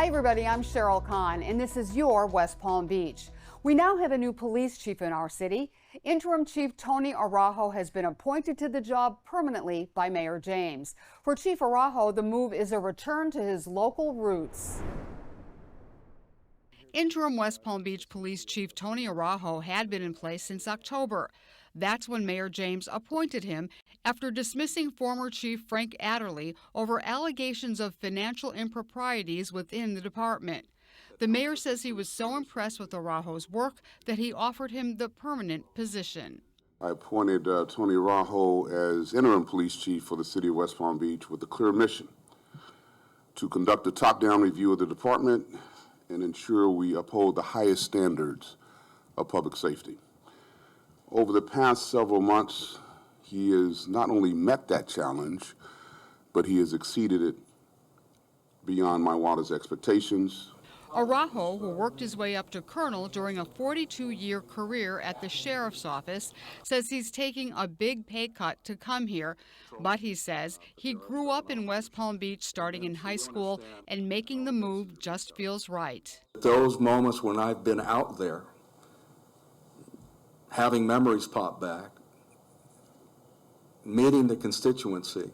Hi everybody, I'm Cheryl Kahn, and this is your West Palm Beach. We now have a new police chief in our city. Interim Chief Tony Araujo has been appointed to the job permanently by Mayor James. For Chief Araujo, the move is a return to his local roots. Interim West Palm Beach Police Chief Tony Araujo had been in place since October. That's when Mayor James appointed him after dismissing former Chief Frank Adderley over allegations of financial improprieties within the department. The mayor says he was so impressed with Araujo's work that he offered him the permanent position. I appointed Tony Araujo as interim police chief for the city of West Palm Beach with a clear mission to conduct a top-down review of the department and ensure we uphold the highest standards of public safety. Over the past several months, he has not only met that challenge, but he has exceeded it beyond my wildest expectations. Araujo, who worked his way up to colonel during a 42-year career at the sheriff's office, says he's taking a big pay cut to come here, but he says he grew up in West Palm Beach starting in high school, and making the move just feels right. Those moments when I've been out there, having memories pop back, meeting the constituency,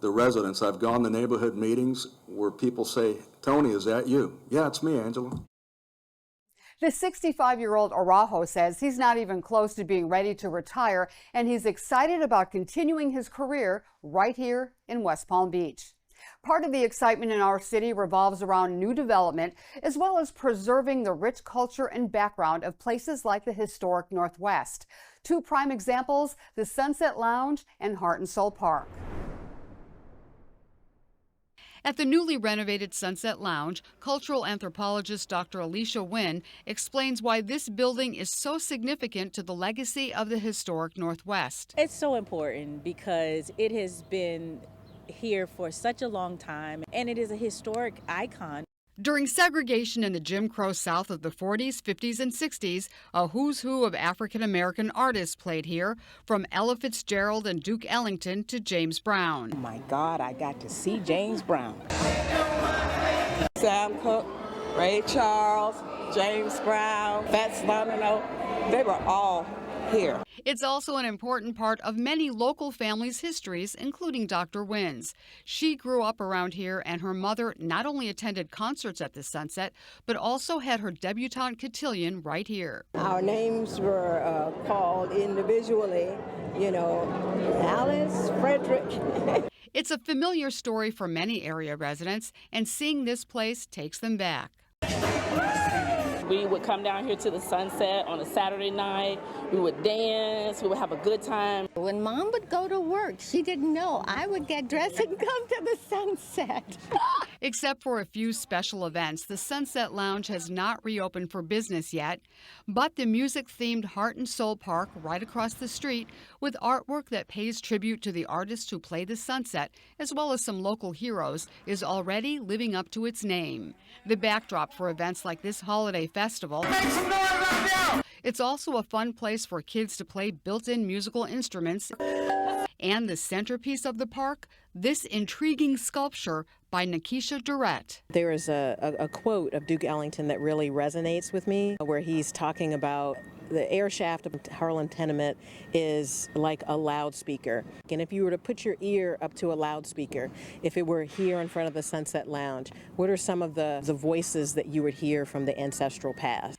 the residents. I've gone to neighborhood meetings where people say, "Tony, is that you?" "Yeah, it's me, Angela." The 65-year-old Araujo says he's not even close to being ready to retire, and he's excited about continuing his career right here in West Palm Beach. Part of the excitement in our city revolves around new development, as well as preserving the rich culture and background of places like the historic Northwest. Two prime examples, the Sunset Lounge and Heart and Soul Park. At the newly renovated Sunset Lounge, cultural anthropologist Dr. Alicia Nguyen explains why this building is so significant to the legacy of the historic Northwest. It's so important because it has been here for such a long time, and it is a historic icon. During segregation in the Jim Crow South of the 40s, 50s, and 60s, a who's who of African-American artists played here, from Ella Fitzgerald and Duke Ellington to James Brown. Oh my God, I got to see James Brown. Sam Cooke, Ray Charles, James Brown, Fats Domino, they were all here. It's also an important part of many local families' histories, including Dr. Nguyen's. She grew up around here, and her mother not only attended concerts at the Sunset, but also had her debutante cotillion right here. Our names were called individually, Alice, Frederick. It's a familiar story for many area residents, and seeing this place takes them back. We would come down here to the Sunset on a Saturday night. We would dance. We would have a good time. When Mom would go to work, she didn't know I would get dressed and come to the Sunset. Except for a few special events, the Sunset Lounge has not reopened for business yet, but the music-themed Heart and Soul Park right across the street, with artwork that pays tribute to the artists who play the Sunset, as well as some local heroes, is already living up to its name. The backdrop for events like this holiday festival. Make some noise right now! It's also a fun place for kids to play built-in musical instruments. And the centerpiece of the park, this intriguing sculpture by Nikisha Durrett. There is a quote of Duke Ellington that really resonates with me, where he's talking about the air shaft of Harlan Tenement is like a loudspeaker. And if you were to put your ear up to a loudspeaker, if it were here in front of the Sunset Lounge, what are some of the voices that you would hear from the ancestral past?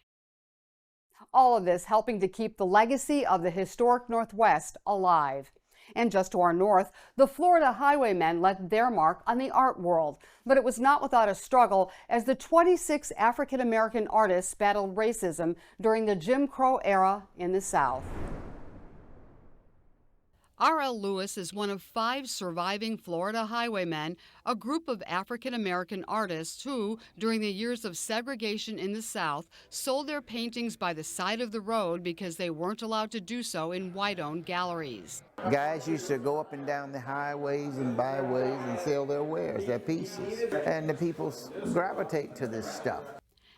All of this helping to keep the legacy of the historic Northwest alive. And just to our north, the Florida Highwaymen left their mark on the art world. But it was not without a struggle, as the 26 African-American artists battled racism during the Jim Crow era in the South. R.L. Lewis is one of 5 surviving Florida Highwaymen, a group of African-American artists who, during the years of segregation in the South, sold their paintings by the side of the road because they weren't allowed to do so in white-owned galleries. Guys used to go up and down the highways and byways and sell their wares, their pieces, and the people gravitate to this stuff.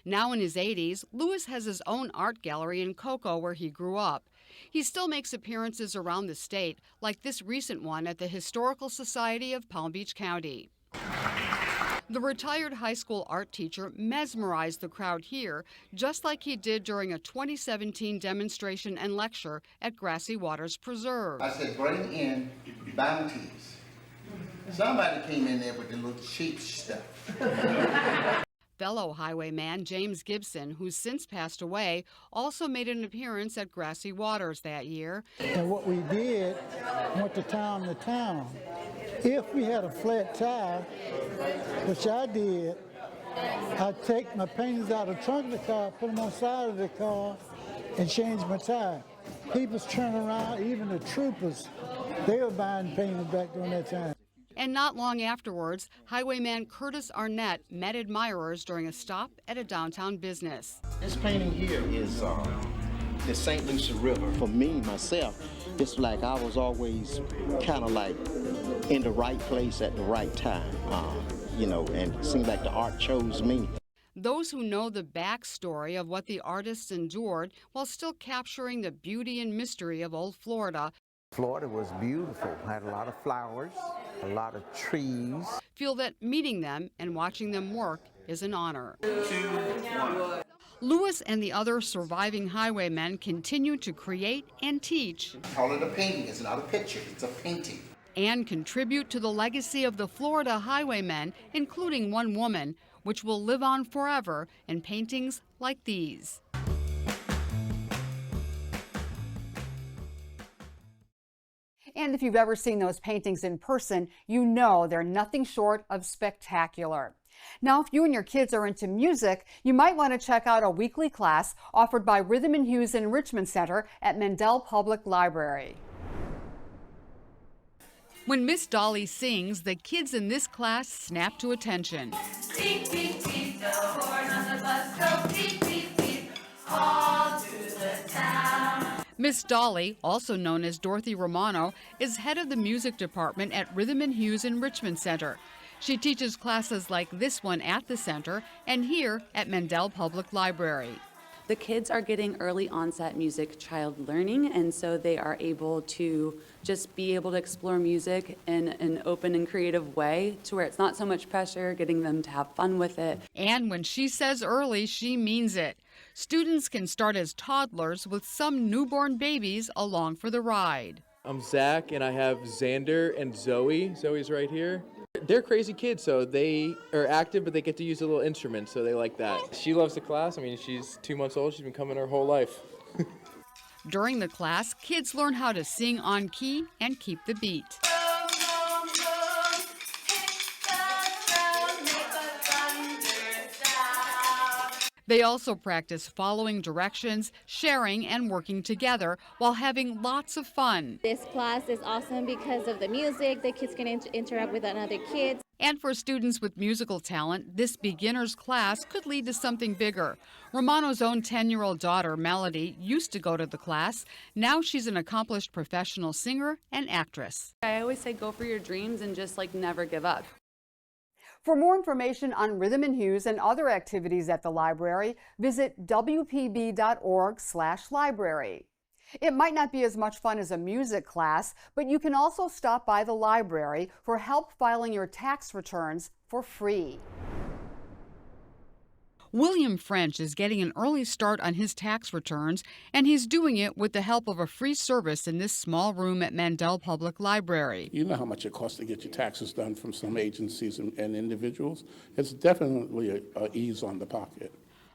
Now in his 80s, Lewis has his own art gallery in Cocoa, where he grew up. He still makes appearances around the state, like this recent one at the Historical Society of Palm Beach County. The retired high school art teacher mesmerized the crowd here, just like he did during a 2017 demonstration and lecture at Grassy Waters Preserve. I said, bring in bounties. Somebody came in there with the little cheap stuff. Fellow highwayman James Gibson, who's since passed away, also made an appearance at Grassy Waters that year. And what we did, went to town. If we had a flat tire, which I did, I'd take my paintings out of the trunk of the car, put them on the side of the car, and change my tire. People's turning around, even the troopers, they were buying paintings back during that time. And not long afterwards, highwayman Curtis Arnett met admirers during a stop at a downtown business. This painting here is the St. Lucie River. For me, myself, it's like I was always kind of like in the right place at the right time, and it seemed like the art chose me. Those who know the backstory of what the artists endured while still capturing the beauty and mystery of old Florida. Florida was beautiful, had a lot of flowers, a lot of trees. Feel that meeting them and watching them work is an honor. 2, 1. Lewis and the other surviving highwaymen continue to create and teach. Call it a painting, it's not a picture, it's a painting. And contribute to the legacy of the Florida highwaymen, including one woman, which will live on forever in paintings like these. And if you've ever seen those paintings in person, you know they're nothing short of spectacular. Now, if you and your kids are into music, you might want to check out a weekly class offered by Rhythm and Hues Enrichment Center at Mandel Public Library. When Miss Dolly sings, the kids in this class snap to attention. Beep, beep, beep, the horn on the bus go beep, beep, beep, all through the town. Miss Dolly, also known as Dorothy Romano, is head of the music department at Rhythm and Hues Enrichment Center. She teaches classes like this one at the center and here at Mandel Public Library. The kids are getting early onset music child learning, and so they are able to just be able to explore music in an open and creative way to where it's not so much pressure, getting them to have fun with it. And when she says early, she means it. Students can start as toddlers with some newborn babies along for the ride. I'm Zach, and I have Xander and Zoe. Zoe's right here. They're crazy kids, so they are active, but they get to use a little instrument, so they like that. She loves the class. I mean, she's 2 months old. She's been coming her whole life. During the class, kids learn how to sing on key and keep the beat. They also practice following directions, sharing, and working together while having lots of fun. This class is awesome because of the music. The kids can interact with other kids. And for students with musical talent, this beginner's class could lead to something bigger. Romano's own 10-year-old daughter, Melody, used to go to the class. Now she's an accomplished professional singer and actress. I always say go for your dreams and just never give up. For more information on Rhythm and Hues and other activities at the library, visit WPB.org/library. It might not be as much fun as a music class, but you can also stop by the library for help filing your tax returns for free. William French is getting an early start on his tax returns, and he's doing it with the help of a free service in this small room at Mandel Public Library. You know how much it costs to get your taxes done from some agencies and individuals. It's definitely a ease on the pocket.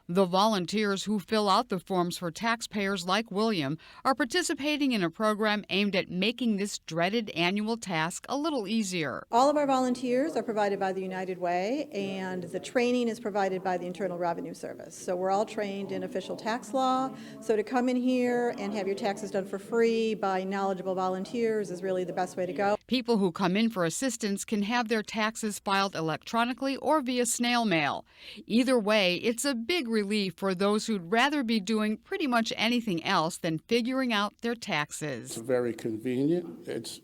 The volunteers who fill out the forms for taxpayers like William are participating in a program aimed at making this dreaded annual task a little easier. All of our volunteers are provided by the United Way, and the training is provided by the Internal Revenue Service. So we're all trained in official tax law. So to come in here and have your taxes done for free by knowledgeable volunteers is really the best way to go. People who come in for assistance can have their taxes filed electronically or via snail mail. Either way, it's a big relief for those who'd rather be doing pretty much anything else than figuring out their taxes. It's very convenient, it's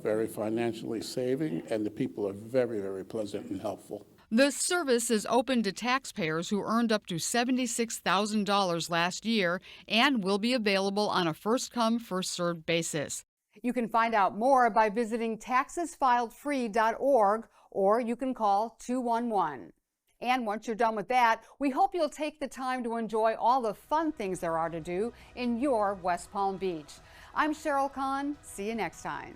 very financially saving, and the people are very, very pleasant and helpful. The service is open to taxpayers who earned up to $76,000 last year and will be available on a first-come, first-served basis. You can find out more by visiting taxesfiledfree.org or you can call 211. And once you're done with that, we hope you'll take the time to enjoy all the fun things there are to do in your West Palm Beach. I'm Cheryl Kahn. See you next time.